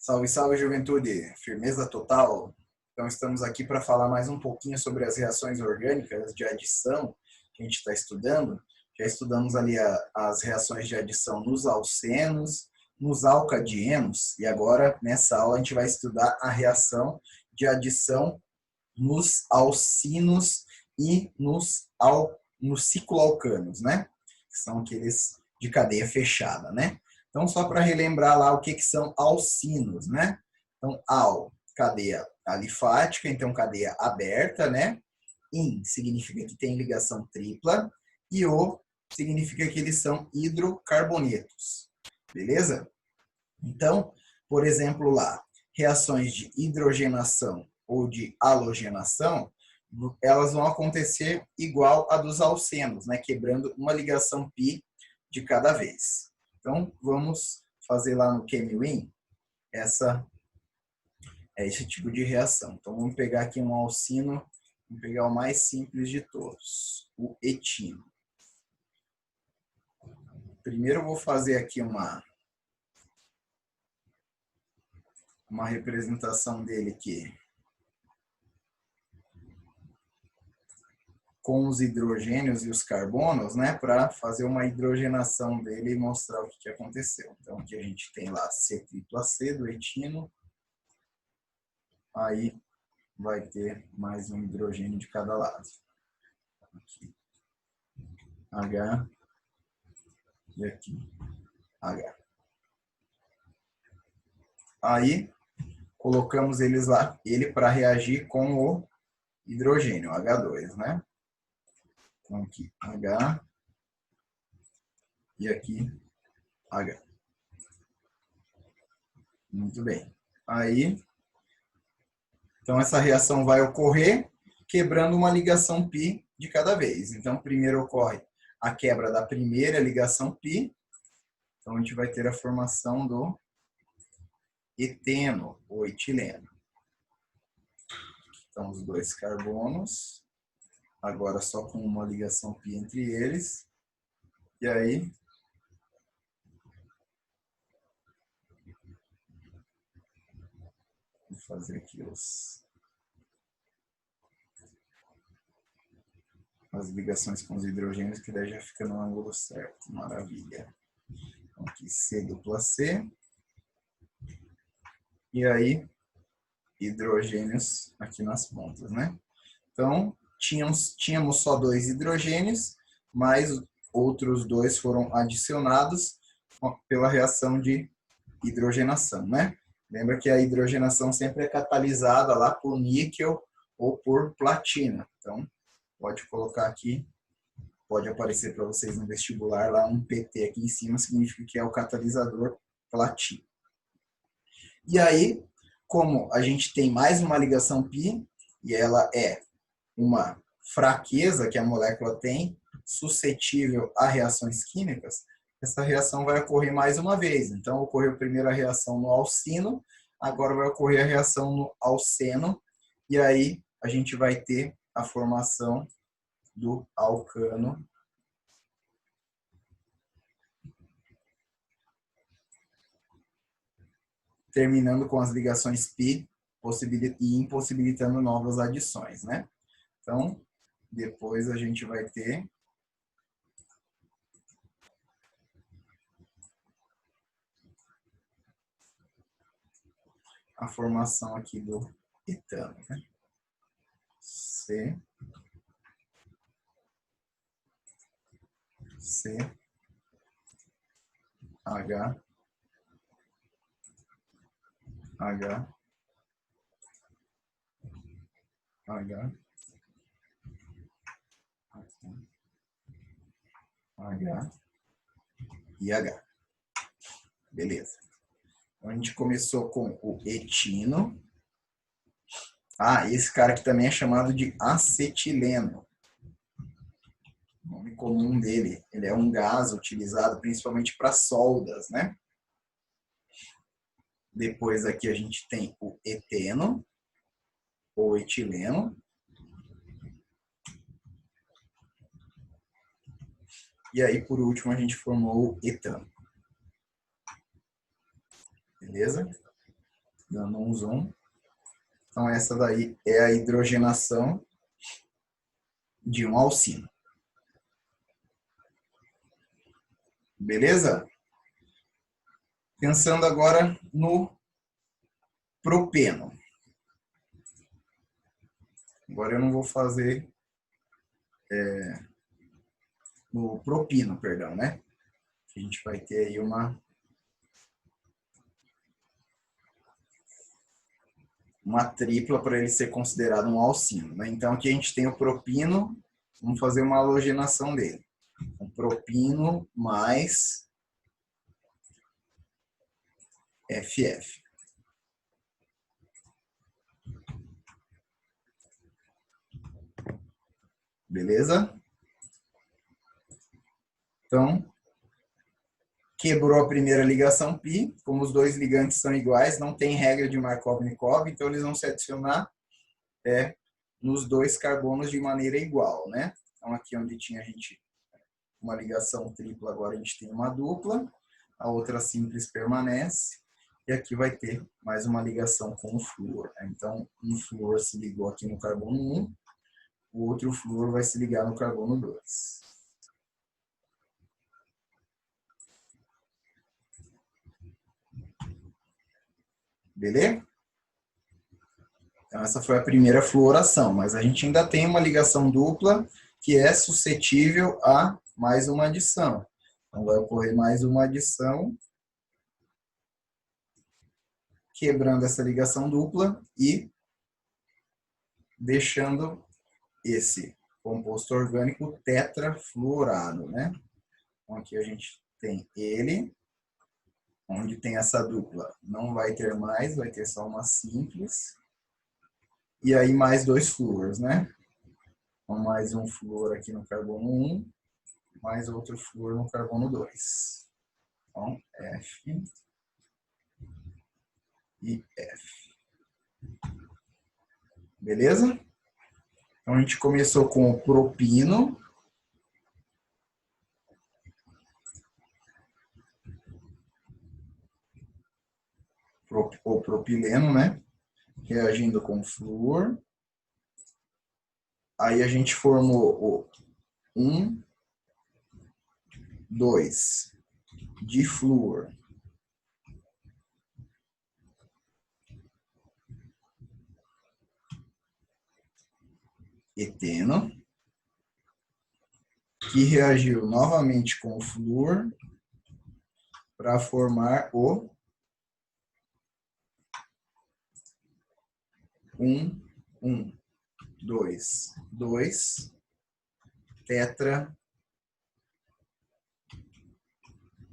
Salve, salve, juventude! Firmeza total? Então, estamos aqui para falar mais um pouquinho sobre as reações orgânicas de adição que a gente está estudando. Já estudamos ali as reações de adição nos alcenos, nos alcadienos, e agora, nessa aula, a gente vai estudar a reação de adição nos alcinos e nos cicloalcanos, né? Que são aqueles de cadeia fechada, né? Então, só para relembrar lá o que são alcinos, né? Então, al, cadeia alifática, então cadeia aberta, né? In significa que tem ligação tripla e O significa que eles são hidrocarbonetos, beleza? Então, por exemplo lá, reações de hidrogenação ou de halogenação, elas vão acontecer igual a dos alcenos, né? Quebrando uma ligação π de cada vez. Então, vamos fazer lá no ChemiWin esse tipo de reação. Então, vamos pegar aqui um alcino, vamos pegar o mais simples de todos, o etino. Primeiro eu vou fazer aqui uma representação dele aqui com os hidrogênios e os carbonos, né, para fazer uma hidrogenação dele e mostrar o que aconteceu. Então, aqui a gente tem lá C-tripla-C do etino, aí vai ter mais um hidrogênio de cada lado. Aqui, H, e aqui, H. Aí, colocamos ele para reagir com o hidrogênio, H2, né? Então, aqui, H, e aqui, H. Muito bem. Aí, então essa reação vai ocorrer quebrando uma ligação π de cada vez. Então, primeiro ocorre a quebra da primeira ligação π. Então, a gente vai ter a formação do eteno ou etileno. Então, os dois carbonos, agora só com uma ligação π entre eles. E aí, vou fazer aqui as ligações com os hidrogênios, que daí já fica no ângulo certo. Maravilha. Então, aqui C dupla C. E aí, hidrogênios aqui nas pontas, né? Então, tínhamos só dois hidrogênios, mas outros dois foram adicionados pela reação de hidrogenação, né? Lembra que a hidrogenação sempre é catalisada lá por níquel ou por platina. Então, pode colocar aqui, pode aparecer para vocês no vestibular lá um PT aqui em cima, significa que é o catalisador platina. E aí, como a gente tem mais uma ligação π, e ela é uma fraqueza que a molécula tem, suscetível a reações químicas, essa reação vai ocorrer mais uma vez. Então, ocorreu primeiro a reação no alcino, agora vai ocorrer a reação no alceno, e aí a gente vai ter a formação do alcano terminando com as ligações π e impossibilitando novas adições, né? Então, depois a gente vai ter a formação aqui do etano, né? C, H, H, H, H e H. Beleza. Então, a gente começou com o etino. Esse cara aqui também é chamado de acetileno. O nome comum dele. Ele é um gás utilizado principalmente para soldas, né? Depois aqui a gente tem o eteno, ou etileno. E aí, por último, a gente formou o etano. Beleza? dando um zoom. Então, essa daí é a hidrogenação de um alcino. Beleza? Pensando agora no propeno. Agora eu não vou fazer no propino, perdão, né? A gente vai ter aí uma tripla para ele ser considerado um alcino, né? Então aqui a gente tem o propino, vamos fazer uma halogenação dele. O propino mais FF. Beleza? Então, quebrou a primeira ligação π, como os dois ligantes são iguais, não tem regra de Markov-Nikov, então eles vão se adicionar nos dois carbonos de maneira igual, né? Então aqui onde tinha a gente uma ligação tripla, agora a gente tem uma dupla, a outra simples permanece, e aqui vai ter mais uma ligação com o flúor. Então, um flúor se ligou aqui no carbono 1, o outro flúor vai se ligar no carbono 2. Beleza? Então, essa foi a primeira fluoração, mas a gente ainda tem uma ligação dupla que é suscetível a mais uma adição. Então, vai ocorrer mais uma adição, quebrando essa ligação dupla e deixando esse composto orgânico tetrafluorado, né? Então, aqui a gente tem ele, onde tem essa dupla. Não vai ter mais, vai ter só uma simples. E aí mais dois flúores, né? Então, mais um flúor aqui no carbono 1, mais outro flúor no carbono 2. Então, F e F. Beleza? Então, a gente começou com o propino. Ou propileno, né? Reagindo com flúor. Aí a gente formou o 1, 2 de flúor. Eteno, que reagiu novamente com o flúor para formar o 1, 1, 2, 2, tetra,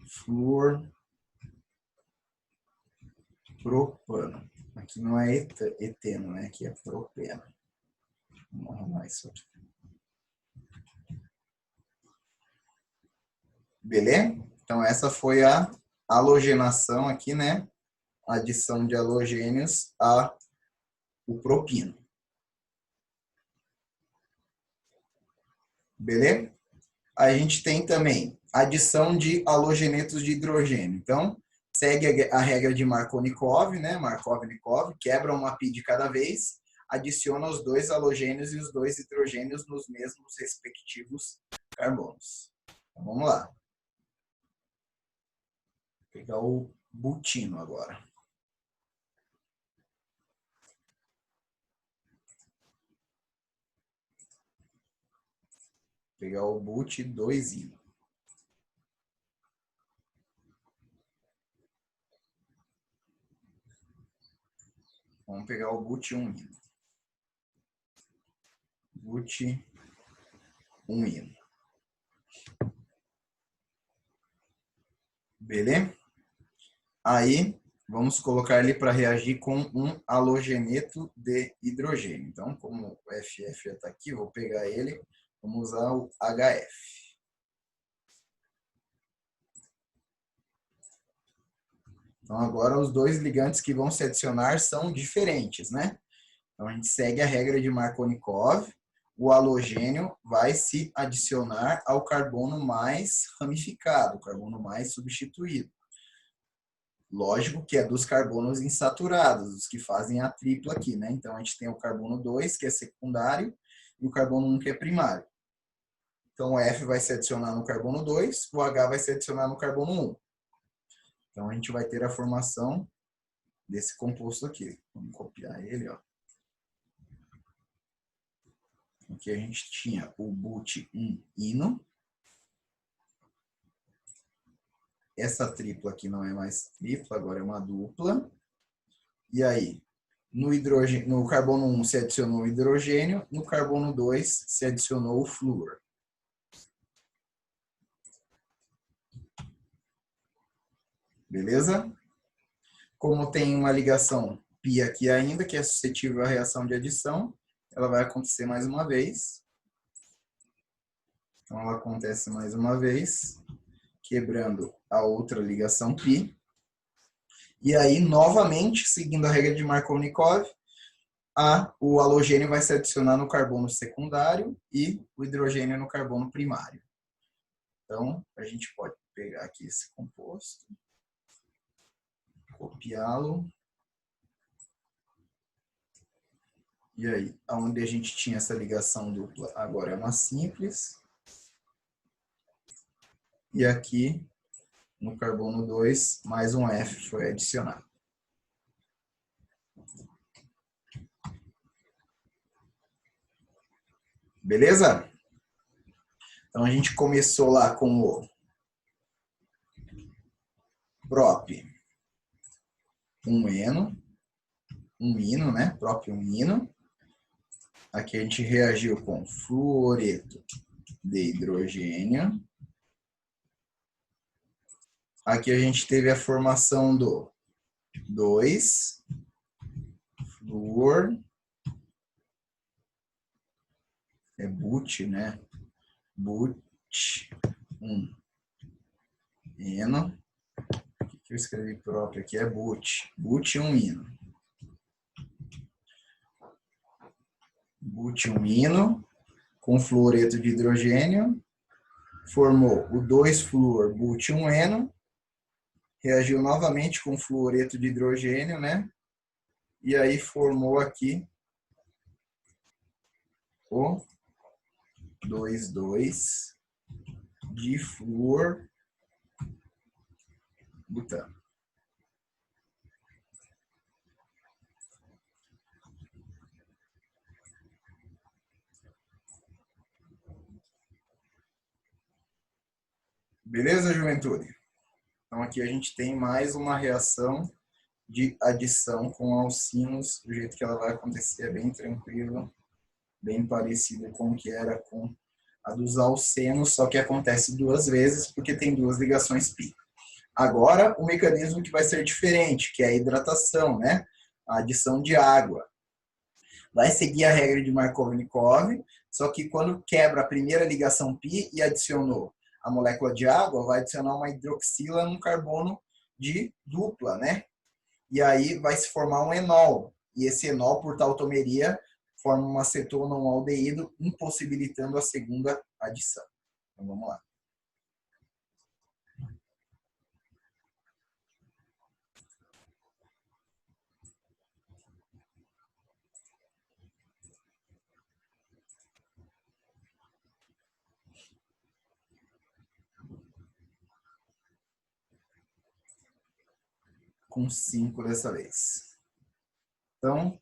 flúor, propano. Aqui não é eteno, né? Aqui é propeno. Vamos arrumar isso aqui. Beleza? Então, essa foi a halogenação aqui, né? Adição de halogênios ao propino. Beleza? A gente tem também adição de halogenetos de hidrogênio. Então, segue a regra de Markov-Nikov, né? Markov-Nikov, quebra uma π de cada vez, adiciona os dois halogênios e os dois hidrogênios nos mesmos respectivos carbonos. Então, vamos lá. Vou pegar o butino agora. Vou pegar o but 2-ino. Vamos pegar o but 1-ino. But 1-ino. Beleza? Aí, vamos colocar ele para reagir com um halogeneto de hidrogênio. Então, como o FF já está aqui, vou pegar ele, vamos usar o HF. Então, agora os dois ligantes que vão se adicionar são diferentes, né? Então, a gente segue a regra de Markov-Nikov. O halogênio vai se adicionar ao carbono mais ramificado, o carbono mais substituído. Lógico que é dos carbonos insaturados, os que fazem a tripla aqui, né? Então, a gente tem o carbono 2, que é secundário, e o carbono 1, que é primário. Então, o F vai se adicionar no carbono 2, o H vai se adicionar no carbono 1. Então, a gente vai ter a formação desse composto aqui. Vamos copiar ele, ó. Aqui a gente tinha o but-1-ino. Essa tripla aqui não é mais tripla, agora é uma dupla. E aí, no carbono 1 se adicionou o hidrogênio, no carbono 2 se adicionou o flúor. Beleza? Como tem uma ligação π aqui ainda, que é suscetível à reação de adição, ela vai acontecer mais uma vez. Então, ela acontece mais uma vez, quebrando a outra ligação π. E aí, novamente, seguindo a regra de Markovnikov, o halogênio vai se adicionar no carbono secundário e o hidrogênio no carbono primário. Então, a gente pode pegar aqui esse composto, copiá-lo. E aí, onde a gente tinha essa ligação dupla, agora é uma simples. E aqui, no carbono 2, mais um F foi adicionado. Beleza? Então, a gente começou lá com o prop 1-eno, né? Prop 1-ino. Aqui a gente reagiu com fluoreto de hidrogênio. Aqui a gente teve a formação do 2 flúor, é but, né? But-1-eno. O que eu escrevi próprio aqui é but-1-ino. But-1-ino com fluoreto de hidrogênio, formou o 2-flúor but-1-eno, reagiu novamente com fluoreto de hidrogênio, né? E aí formou aqui o 2,2-difluor butano. Beleza, juventude? Então aqui a gente tem mais uma reação de adição com alcinos, do jeito que ela vai acontecer, é bem tranquilo, bem parecido com o que era com a dos alcenos, só que acontece duas vezes porque tem duas ligações π. Agora, o mecanismo que vai ser diferente, que é a hidratação, né? A adição de água. Vai seguir a regra de Markovnikov, só que quando quebra a primeira ligação π e adicionou a molécula de água, vai adicionar uma hidroxila num carbono de dupla, né? E aí vai se formar um enol. E esse enol, por tautomeria, forma um acetona, um aldeído, impossibilitando a segunda adição. Então, vamos lá. Com 5 dessa vez. Então,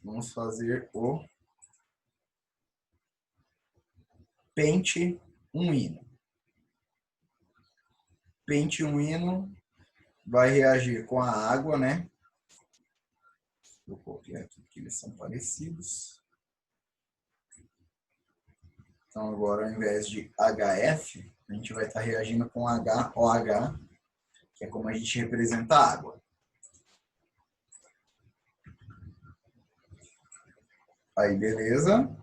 vamos fazer o pente 1-ino. Pente 1-ino vai reagir com a água, né? Vou copiar aqui porque eles são parecidos. Então, agora, ao invés de HF, a gente vai estar reagindo com HOH, que é como a gente representa a água. Aí, beleza.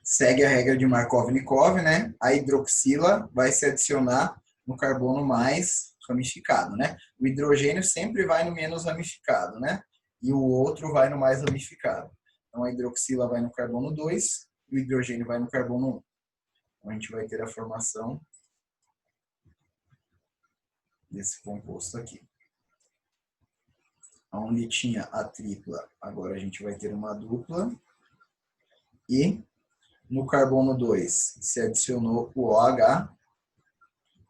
Segue a regra de Markovnikov, né? A hidroxila vai se adicionar no carbono mais ramificado, né? O hidrogênio sempre vai no menos ramificado, né? E o outro vai no mais ramificado. Então, a hidroxila vai no carbono 2 e o hidrogênio vai no carbono 1. Então, a gente vai ter a formação desse composto aqui. onde tinha a tripla, agora a gente vai ter uma dupla. E no carbono 2 se adicionou o OH.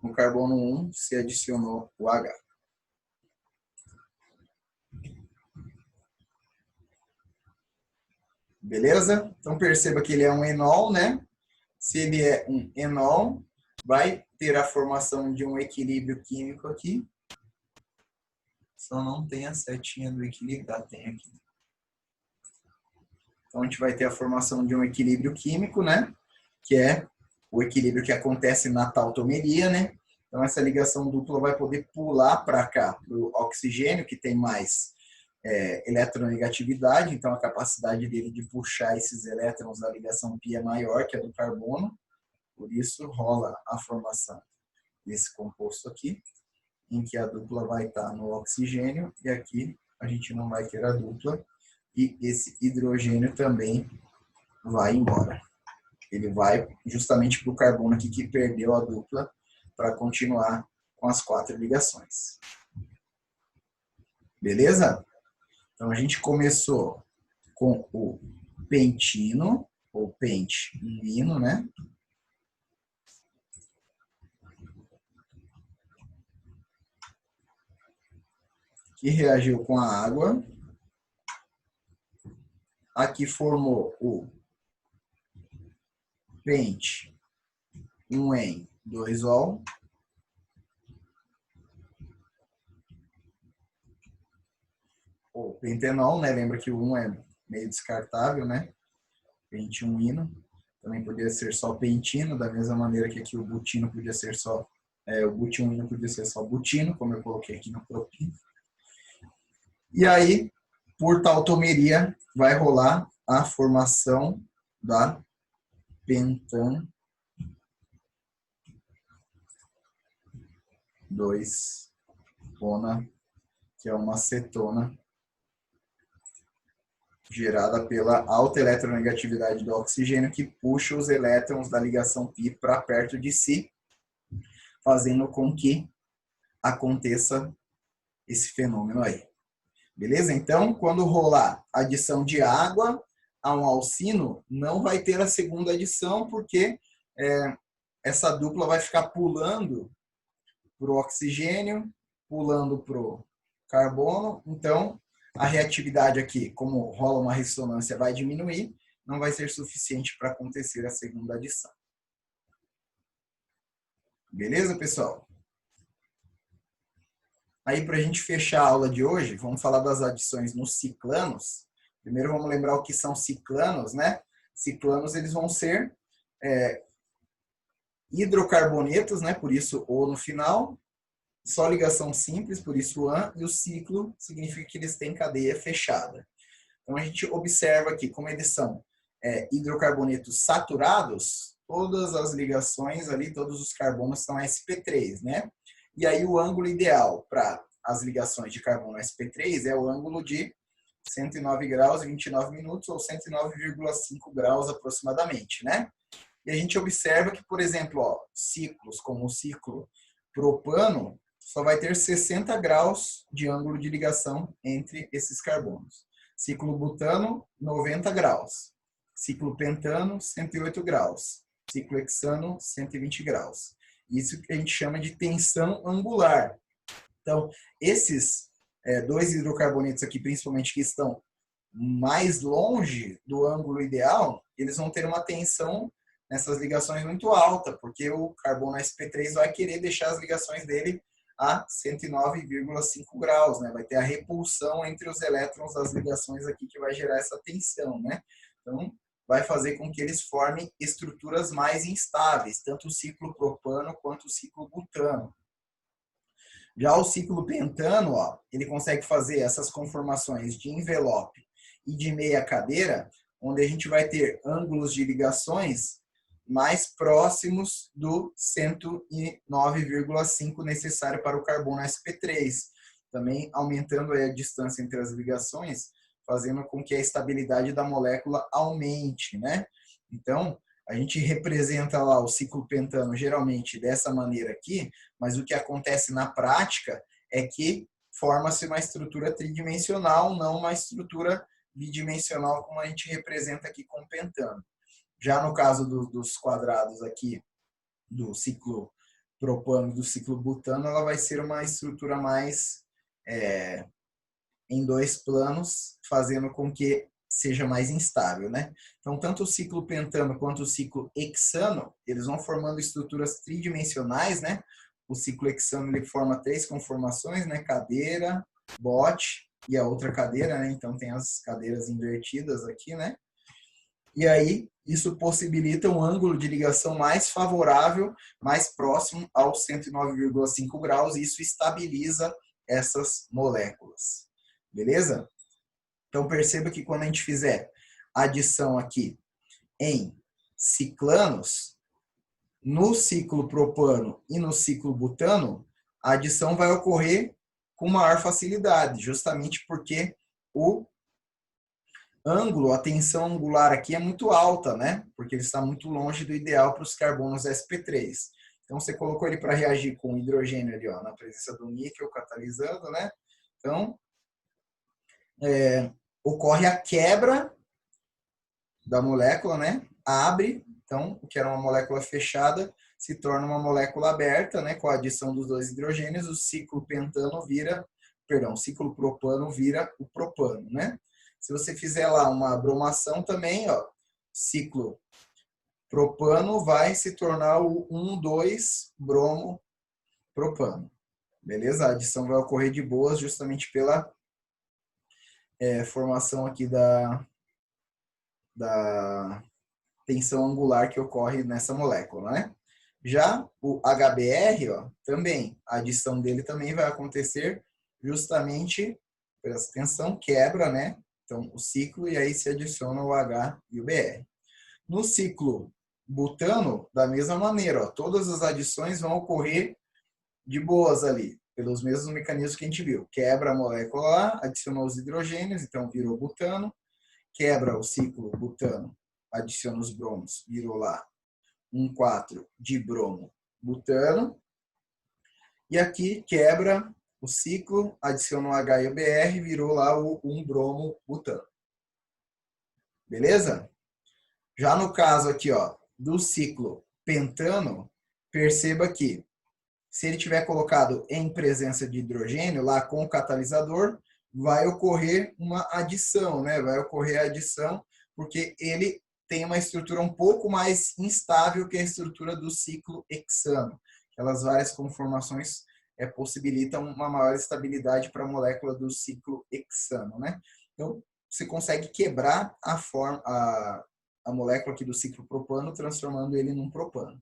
No carbono 1 se adicionou o H. Beleza? Então perceba que ele é um enol, né? Se ele é um enol, vai ter a formação de um equilíbrio químico aqui. Só não tem a setinha do equilíbrio. Ah, tem aqui. Então a gente vai ter a formação de um equilíbrio químico, né? Que é o equilíbrio que acontece na tautomeria, né? Então essa ligação dupla vai poder pular para cá, para o oxigênio, que tem mais eletronegatividade, então a capacidade dele de puxar esses elétrons da ligação π é maior que a do carbono, por isso rola a formação desse composto aqui, em que a dupla vai estar no oxigênio, e aqui a gente não vai ter a dupla, e esse hidrogênio também vai embora. Ele vai justamente para o carbono aqui que perdeu a dupla para continuar com as 4 ligações. Beleza? Então a gente começou com o pentino, ou pente-imino, né? Que reagiu com a água. Aqui formou o pente 1En 2ol. O pentenol, né? Lembra que o 1 é meio descartável, né? Pente-1-ino. Também poderia ser só pentino, da mesma maneira que aqui o butino podia ser só... o bution-ino podia ser só butino, como eu coloquei aqui no propino. E aí, por tautomeria, vai rolar a formação da pentan 2-ona, que é uma cetona gerada pela alta eletronegatividade do oxigênio, que puxa os elétrons da ligação π para perto de si, fazendo com que aconteça esse fenômeno aí. Beleza? Então, quando rolar adição de água a um alcino, não vai ter a segunda adição, porque essa dupla vai ficar pulando para o oxigênio, pulando para o carbono. Então, a reatividade aqui, como rola uma ressonância, vai diminuir, não vai ser suficiente para acontecer a segunda adição. Beleza, pessoal? Aí, para a gente fechar a aula de hoje, vamos falar das adições nos ciclanos. Primeiro, vamos lembrar o que são ciclanos, né? Ciclanos, eles vão ser hidrocarbonetos, né? Por isso O no final. Só ligação simples, por isso AN. E o ciclo significa que eles têm cadeia fechada. Então, a gente observa aqui, como eles são hidrocarbonetos saturados, todas as ligações ali, todos os carbonos são sp3, né? E aí o ângulo ideal para as ligações de carbono sp3 é o ângulo de 109 graus e 29 minutos, ou 109,5 graus aproximadamente, né? E a gente observa que, por exemplo, ciclos como o ciclo propano só vai ter 60 graus de ângulo de ligação entre esses carbonos. Ciclo butano, 90 graus. Ciclo pentano, 108 graus. Ciclo hexano, 120 graus. Isso que a gente chama de tensão angular. Então, esses 2 hidrocarbonetos aqui, principalmente que estão mais longe do ângulo ideal, eles vão ter uma tensão nessas ligações muito alta, porque o carbono sp3 vai querer deixar as ligações dele a 109,5 graus, né? Vai ter a repulsão entre os elétrons das ligações aqui que vai gerar essa tensão, né? Então, vai fazer com que eles formem estruturas mais instáveis, tanto o ciclo propano quanto o ciclo butano. Já o ciclo pentano, ele consegue fazer essas conformações de envelope e de meia cadeira, onde a gente vai ter ângulos de ligações mais próximos do 109,5 necessário para o carbono sp3, também aumentando a distância entre as ligações, fazendo com que a estabilidade da molécula aumente, né? Então, a gente representa lá o ciclo pentano geralmente dessa maneira aqui, mas o que acontece na prática é que forma-se uma estrutura tridimensional, não uma estrutura bidimensional, como a gente representa aqui com o pentano. Já no caso dos quadrados aqui, do ciclo propano e do ciclo butano, ela vai ser uma estrutura mais em dois planos, fazendo com que seja mais instável, né? Então, tanto o ciclo pentano quanto o ciclo hexano, eles vão formando estruturas tridimensionais, né? O ciclo hexano ele forma 3 conformações, né? Cadeira, bote e a outra cadeira, né? Então tem as cadeiras invertidas aqui, né? E aí isso possibilita um ângulo de ligação mais favorável, mais próximo aos 109,5 graus, e isso estabiliza essas moléculas. Beleza? Então perceba que quando a gente fizer adição aqui em ciclanos, no ciclo propano e no ciclo butano, a adição vai ocorrer com maior facilidade, justamente porque o ângulo, a tensão angular aqui é muito alta, né? Porque ele está muito longe do ideal para os carbonos sp3. Então, você colocou ele para reagir com o hidrogênio ali, ó, na presença do níquel catalisando, né? Então, ocorre a quebra da molécula, né? Abre, então, o que era uma molécula fechada se torna uma molécula aberta, né? Com a adição dos dois hidrogênios, o ciclo ciclo propano vira o propano, né? Se você fizer lá uma bromação também, ó, ciclo propano vai se tornar o 1,2-bromo propano. Beleza? A adição vai ocorrer de boas justamente pela formação aqui da tensão angular que ocorre nessa molécula, né? Já o HBr, ó, também, a adição dele também vai acontecer justamente, presta atenção, quebra, né? Então, o ciclo, e aí se adiciona o H e o Br. No ciclo butano, da mesma maneira, ó, todas as adições vão ocorrer de boas ali, pelos mesmos mecanismos que a gente viu. Quebra a molécula lá, adicionou os hidrogênios, então virou butano. Quebra o ciclo butano, adiciona os bromos, virou lá 1,4 de bromo butano. E aqui quebra o ciclo, adiciona o H e o Br, virou lá o 1-bromo butano. Beleza? Já no caso aqui, ó, do ciclo pentano, perceba que se ele tiver colocado em presença de hidrogênio, lá com o catalisador, vai ocorrer uma adição, né? Vai ocorrer a adição porque ele tem uma estrutura um pouco mais instável que a estrutura do ciclo hexano. Aquelas várias conformações possibilitam uma maior estabilidade para a molécula do ciclo hexano, né? Então, você consegue quebrar a molécula aqui do ciclo propano, transformando ele num propano.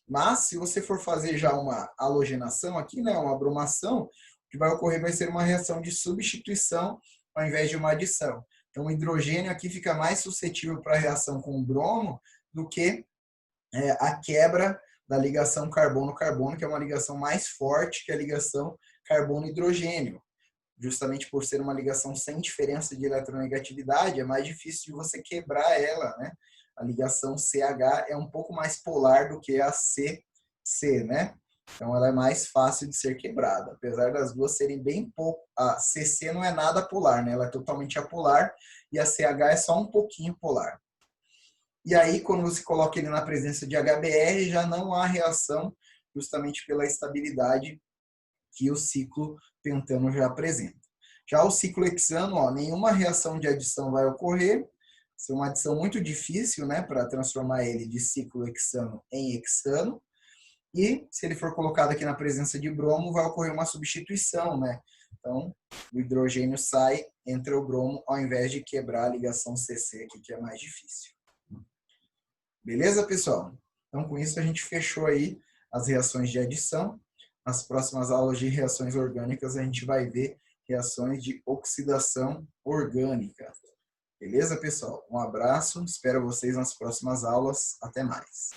Mas, se você for fazer já uma halogenação aqui, né, uma bromação, o que vai ocorrer vai ser uma reação de substituição ao invés de uma adição. Então, o hidrogênio aqui fica mais suscetível para a reação com o bromo do que a quebra da ligação carbono-carbono, que é uma ligação mais forte que a ligação carbono-hidrogênio. Justamente por ser uma ligação sem diferença de eletronegatividade, é mais difícil de você quebrar ela, né? A ligação CH é um pouco mais polar do que a CC, né? Então ela é mais fácil de ser quebrada, apesar das duas serem bem pouco. A CC não é nada polar, né? Ela é totalmente apolar e a CH é só um pouquinho polar. E aí, quando você coloca ele na presença de HBr, já não há reação, justamente pela estabilidade que o ciclo pentano já apresenta. Já o ciclo hexano, ó, nenhuma reação de adição vai ocorrer. Isso é uma adição muito difícil, né, para transformar ele de ciclo hexano em hexano. E se ele for colocado aqui na presença de bromo, vai ocorrer uma substituição, né? Então, o hidrogênio sai, entra o bromo, ao invés de quebrar a ligação CC aqui, que é mais difícil. Beleza, pessoal? Então, com isso, a gente fechou aí as reações de adição. Nas próximas aulas de reações orgânicas, a gente vai ver reações de oxidação orgânica. Beleza, pessoal? Um abraço, espero vocês nas próximas aulas. Até mais.